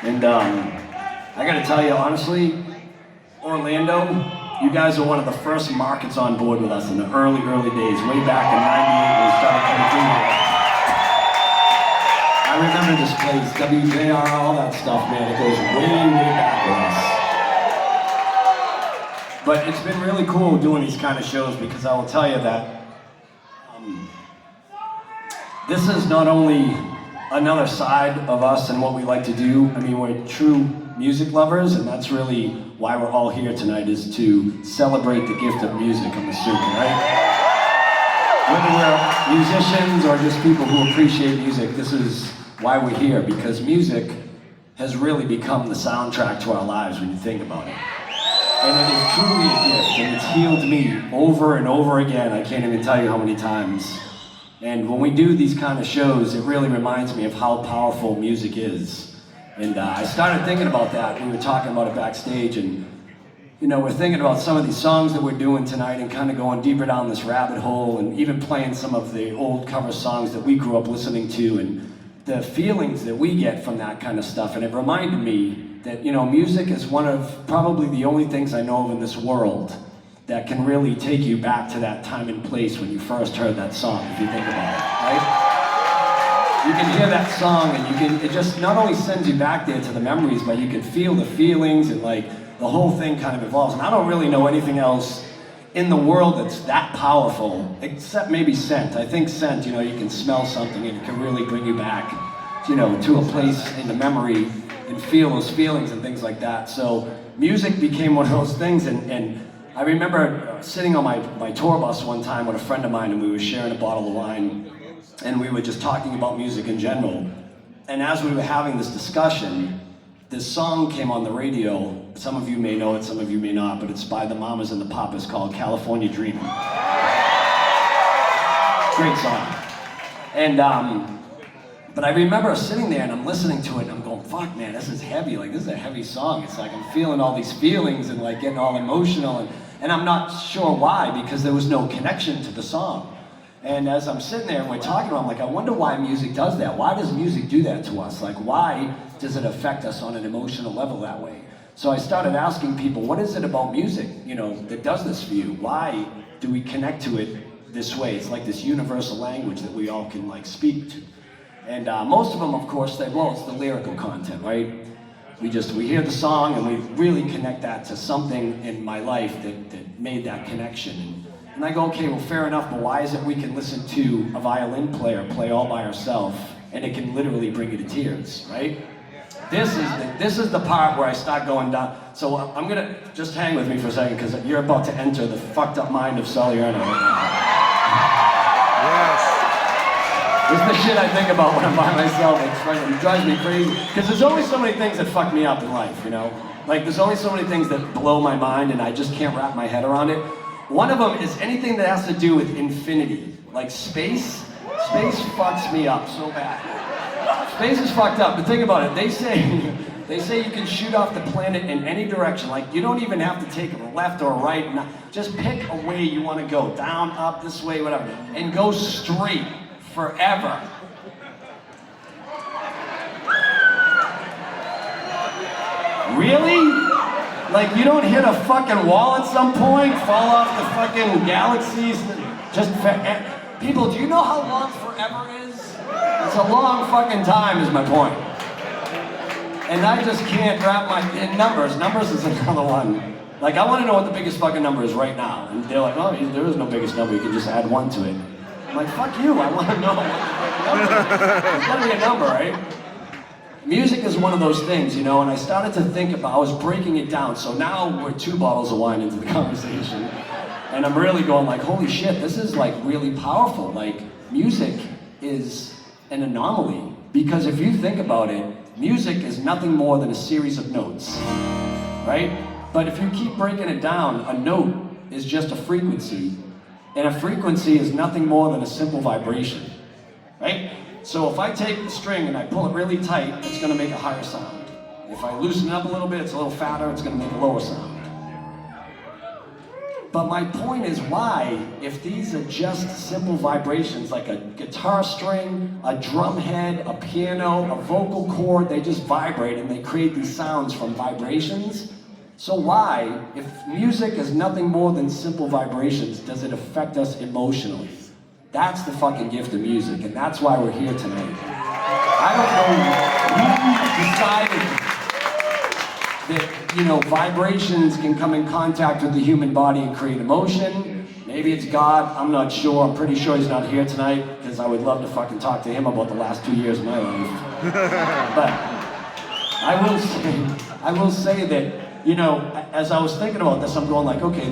And I gotta tell you, honestly, Orlando, you guys are one of the first markets on board with us in the early days, way back in '98 when we started coming through here. I remember this place, WJR, all that stuff, man. It goes way back with us. But it's been really cool doing these kind of shows because I will tell you that this is not only another side of us and what we like to do. I mean, we're true music lovers, and that's really why we're all here tonight, is to celebrate the gift of music, I'm assuming, right? Whether we're musicians or just people who appreciate music, this is why we're here, because music has really become the soundtrack to our lives when you think about it. And it is truly a gift, and it's healed me over and over again. I can't even tell you how many times. And when we do these kind of shows, it really reminds me of how powerful music is. And I started thinking about that. We were talking about it backstage, and you know, we're thinking about some of these songs that we're doing tonight and kind of going deeper down this rabbit hole, and even playing some of the old cover songs that we grew up listening to, and the feelings that we get from that kind of stuff. And it reminded me that, you know, music is one of probably the only things I know of in this world that can really take you back to that time and place when you first heard that song, if you think about it, right? You can hear that song and it just not only sends you back there to the memories, but you can feel the feelings, and like the whole thing kind of evolves. And I don't really know anything else in the world that's that powerful, except maybe scent. I think scent, you know, you can smell something and it can really bring you back, you know, to a place in the memory and feel those feelings and things like that. So music became one of those things, and I remember sitting on my tour bus one time with a friend of mine, and we were sharing a bottle of wine, and we were just talking about music in general. And as we were having this discussion, this song came on the radio. Some of you may know it, some of you may not, but it's by the Mamas and the Papas, called California Dreamin'. Great song. And but I remember sitting there and I'm listening to it and I'm going, fuck man, this is heavy. Like, this is a heavy song. It's like I'm feeling all these feelings and like getting all emotional, and I'm not sure why, because there was no connection to the song. And as I'm sitting there and we're talking about it, I'm like, I wonder why music does that. Why does music do that to us? Like, why does it affect us on an emotional level that way? So I started asking people, what is it about music, you know, that does this for you? Why do we connect to it this way? It's like this universal language that we all can like speak to. And most of them, of course, say, well, it's the lyrical content, right? We hear the song and we really connect that to something in my life that made that connection. And I go, okay, well, fair enough, but why is it we can listen to a violin player play all by herself and it can literally bring you to tears, right? This is the part where I start going down. So I'm gonna, just hang with me for a second, because you're about to enter the fucked up mind of Salierna right now. Yes. This is the shit I think about when I'm by myself. It drives me crazy. Because there's always so many things that fuck me up in life, you know? Like, there's always so many things that blow my mind and I just can't wrap my head around it. One of them is anything that has to do with infinity. Like space. Space fucks me up so bad. Space is fucked up, but think about it. They say you can shoot off the planet in any direction. Like, you don't even have to take a left or a right. Just pick a way you want to go. Down, up, this way, whatever. And go straight. Forever. Really? Like, you don't hit a fucking wall at some point, fall off the fucking galaxies, just people, do you know how long forever is? It's a long fucking time, is my point. And I just can't wrap in numbers is another one. Like, I want to know what the biggest fucking number is right now. And they're like, oh, there is no biggest number, you can just add one to it. I'm like, fuck you, I want to know what the fucking number is. There's gotta be a number, right? Music is one of those things, you know, and I started to think about, I was breaking it down. So now we're 2 bottles of wine into the conversation. And I'm really going like, holy shit, this is like really powerful. Like, music is an anomaly. Because if you think about it, music is nothing more than a series of notes, right? But if you keep breaking it down, a note is just a frequency. And a frequency is nothing more than a simple vibration, right? So if I take the string and I pull it really tight, it's gonna make a higher sound. If I loosen it up a little bit, it's a little fatter, it's gonna make a lower sound. But my point is, why, if these are just simple vibrations like a guitar string, a drum head, a piano, a vocal cord, they just vibrate and they create these sounds from vibrations. So why, if music is nothing more than simple vibrations, does it affect us emotionally? That's the fucking gift of music, and that's why we're here tonight. I don't know who decided that, vibrations can come in contact with the human body and create emotion. Maybe it's God, I'm not sure. I'm pretty sure he's not here tonight, because I would love to fucking talk to him about the last 2 years of my life. But I will say that, as I was thinking about this, I'm going like, okay,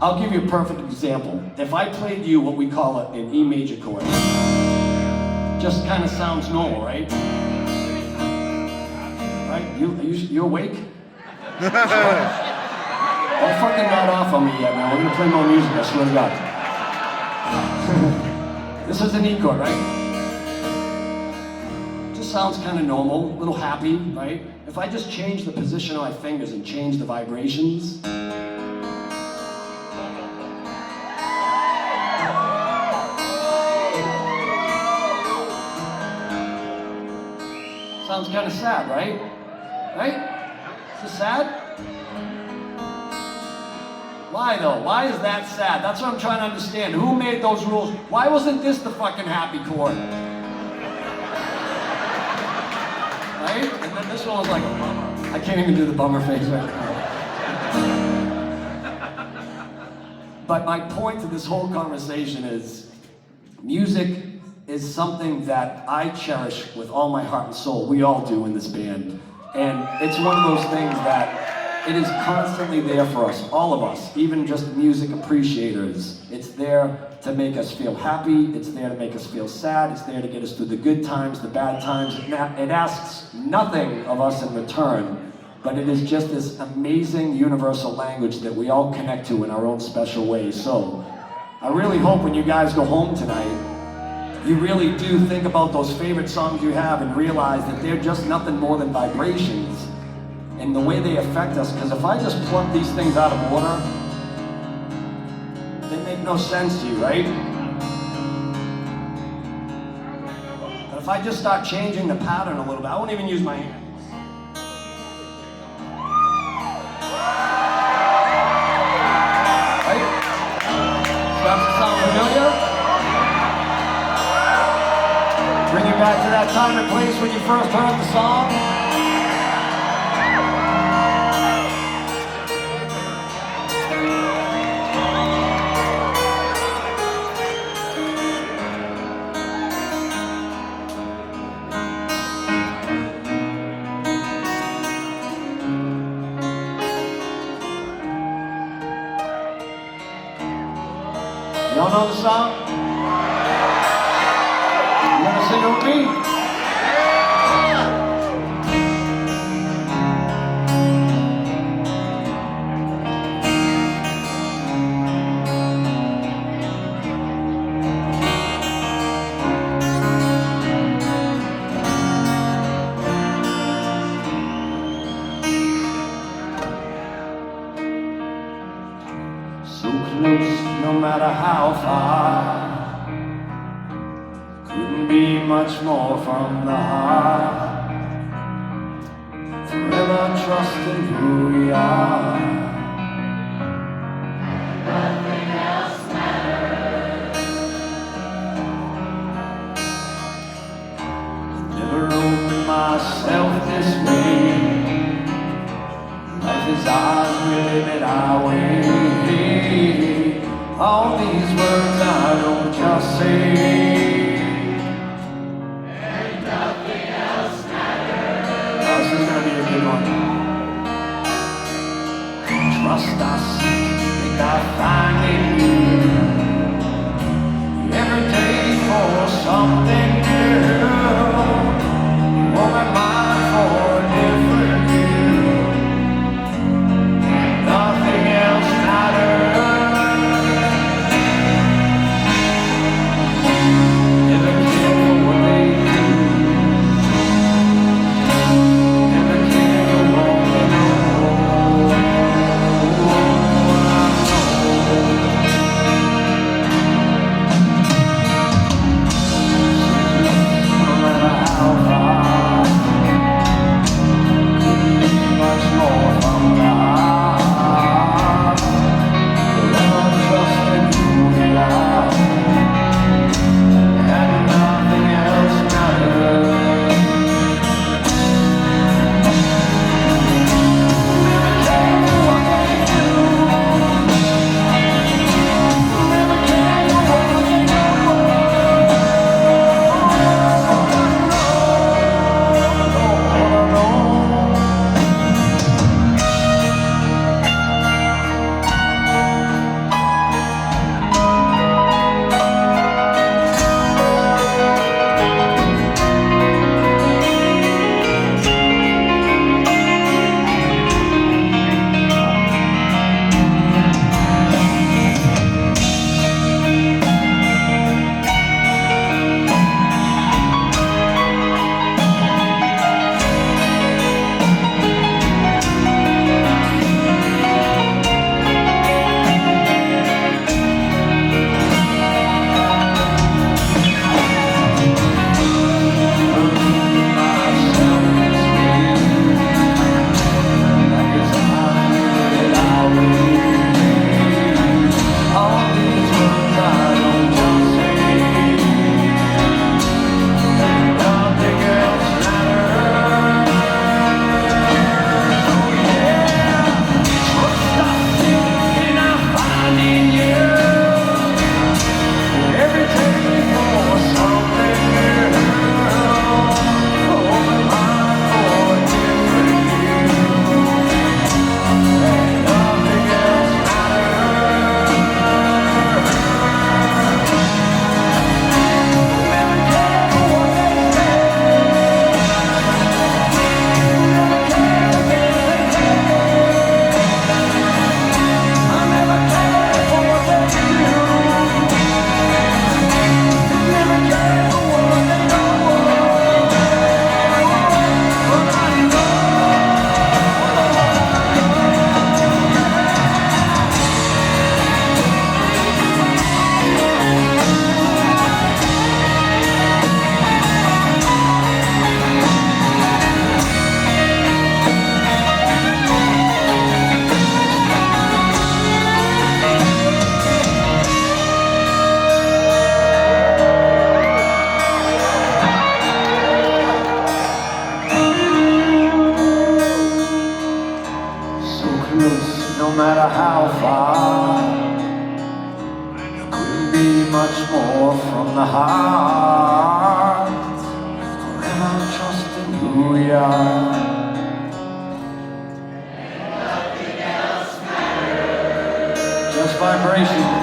I'll give you a perfect example. If I played you what we call an E major chord, just kind of sounds normal, right? Right? You awake? Don't fucking nod off on me yet, man. We're gonna play more music, I swear to God. This is an E chord, right? Just sounds kind of normal, a little happy, right? If I just change the position of my fingers and change the vibrations, sounds kind of sad, right? Right? Is it sad? Why though? Why is that sad? That's what I'm trying to understand. Who made those rules? Why wasn't this the fucking happy chord? Right? And then this one was like a bummer. I can't even do the bummer face right now. But my point to this whole conversation is, music is something that I cherish with all my heart and soul. We all do in this band. And it's one of those things that it is constantly there for us, all of us, even just music appreciators. It's there to make us feel happy, it's there to make us feel sad, it's there to get us through the good times, the bad times. It asks nothing of us in return, but it is just this amazing universal language that we all connect to in our own special ways. So I really hope when you guys go home tonight, you really do think about those favorite songs you have and realize that they're just nothing more than vibrations and the way they affect us. Because if I just plug these things out of water, they make no sense to you, right? But if I just start changing the pattern a little bit, I won't even use my hands. Right? Starts to sound familiar? Bring you back to that time and place when you first heard the song. Y'all know the song? You wanna sing it with me? So close, no matter how far. Couldn't be much more from the heart. Forever trusting who we are. Nothing else matters. Never opened myself this way. Life is ours, we live it our way. All these words I don't just say. And nothing else matters. Oh, this is gonna be a good one. Trust I seek, think I find in you. Every day for something new. Open mind for a different view. Nothing else matters. matter how far, it couldn't be much more from the heart. Forever trusting who we are. Nothing else matters. Just vibration.